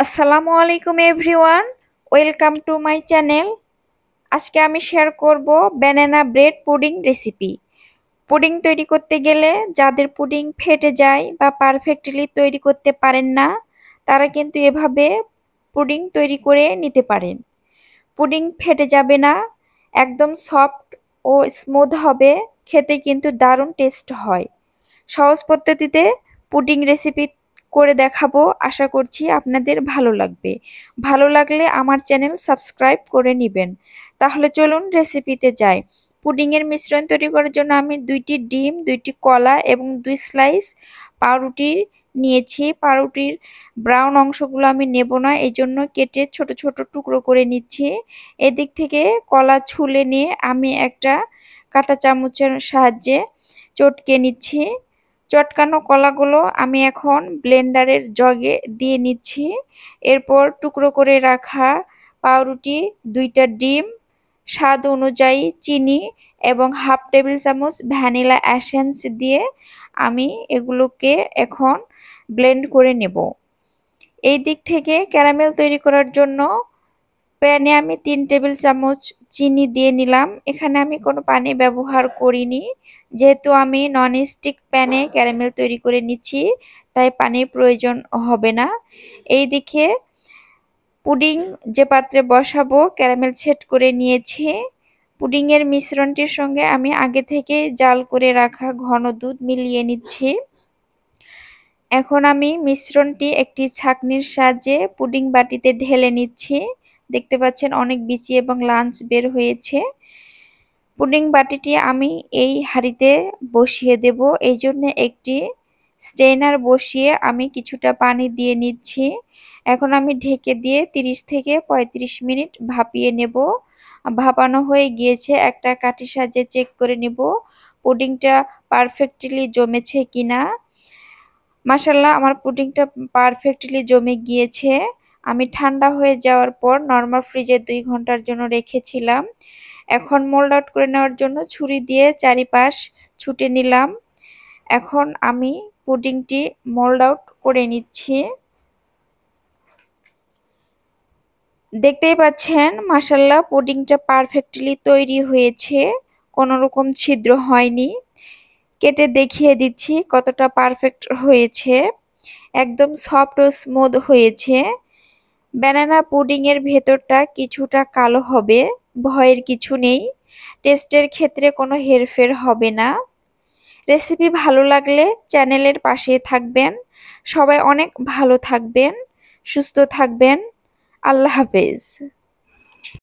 আসসালামু আলাইকুম everyone, welcome to my channel. আজকে আমি শেয়ার করব banana bread pudding recipe. Pudding তৈরি করতে গেলে যাদের পুডিং ফেটে যায় বা পারফেক্টলি তৈরি করতে পারেন না, তারা কিন্তু এভাবে পুডিং তৈরি করে নিতে পারেন। পুডিং ফেটে যাবে না, একদম সফট ও স্মুথ হবে, খেতে কিন্তু দারুণ টেস্ট হয়। সহজ পদ্ধতিতে পুডিং রেসিপি করে দেখাবো, আশা করছি আপনাদের ভালো লাগবে। ভালো লাগলে আমার চ্যানেল সাবস্ক্রাইব করে নেবেন। তাহলে চলুন রেসিপিতে যাই। পুডিংয়ের মিশ্রণ তৈরি করার জন্য আমি 2টি ডিম, 2টি কলা এবং 2 স্লাইস পাউরুটি নিয়েছি। পাউরুটির ব্রাউন অংশগুলো আমি নেব না, এই জন্য কেটে ছোট ছোট টুকরো করে নিচ্ছি। এদিক থেকে কলা ছুলে নিয়ে আমি একটা কাঁটা চামচের সাহায্যে চটকে নিচ্ছি। চটকানো কলাগুলো আমি এখন ব্লেন্ডারের জগে দিয়ে নিচ্ছি। এরপর টুকরো করে রাখা পাউরুটি, 2টা ডিম, স্বাদ অনুযায়ী চিনি এবং হাফ টেবিল চামচ ভ্যানিলা এসেন্স দিয়ে আমি এগুলোকে এখন ব্লেন্ড করে নেব। এই দিক থেকে ক্যারামেল তৈরি করার জন্য প্যানে আমি 3 টেবিল চামচ চিনি দিয়ে নিলাম। এখানে আমি কোনো পানি ব্যবহার করিনি, যেহেতু আমি ননস্টিক প্যানে ক্যারামেল তৈরি করে নিচ্ছি, তাই পানির প্রয়োজন হবে না। এই দিকে পুডিং যে পাত্রে বসাবো ক্যারামেল সেট করে নিয়েছি। পুডিংয়ের মিশ্রণটির সঙ্গে আমি আগে থেকে জাল করে রাখা ঘন দুধ মিলিয়ে নিচ্ছি। এখন আমি মিশ্রণটি একটি ছাঁকনির সাহায্যে পুডিং বাটিতে ঢেলে নিচ্ছি। দেখতে পাচ্ছেন অনেক বিচি এবং লাঞ্চ বের হয়েছে। পুডিং বাটিটি আমি এই হাঁড়িতে বসিয়ে দেব, এই জন্য একটি স্ট্রেনার বসিয়ে আমি কিছুটা পানি দিয়ে নিচ্ছি। এখন আমি ঢেকে দিয়ে 30 থেকে 35 মিনিট ভাপিয়ে নেব। ভাপানো হয়ে গিয়েছে, একটা কাঠির সাহায্যে চেক করে নেব পুডিংটা পারফেক্টলি জমেছে কিনা। মাশাআল্লাহ, আমার পুডিংটা পারফেক্টলি জমে গিয়েছে। আমি ঠান্ডা হয়ে যাওয়ার পর নরমাল ফ্রিজে 2 ঘন্টার জন্য রেখেছিলাম। এখন মোল্ড আউট করে নেওয়ার জন্য ছুরি দিয়ে চারিপাশ ছুটে নিলাম। এখন আমি পুডিংটি মোল্ড আউট করে নিচ্ছি। দেখতেই পাচ্ছেন মাশাআল্লাহ, পুডিংটা পারফেক্টলি তৈরি হয়েছে, কোনো রকম ছিদ্র হয়নি। কেটে দেখিয়ে দিচ্ছি কতটা পারফেক্ট হয়েছে, একদম সফট ও স্মুথ হয়েছে। ব্যানানা পুডিংয়ের ভেতরটা কিছুটা কালো হবে, ভয়ের কিছু নেই। টেস্টের ক্ষেত্রে কোনো হেরফের হবে না। রেসিপি ভালো লাগলে চ্যানেলের পাশে থাকবেন। সবাই অনেক ভালো থাকবেন, সুস্থ থাকবেন। আল্লাহ হাফেজ।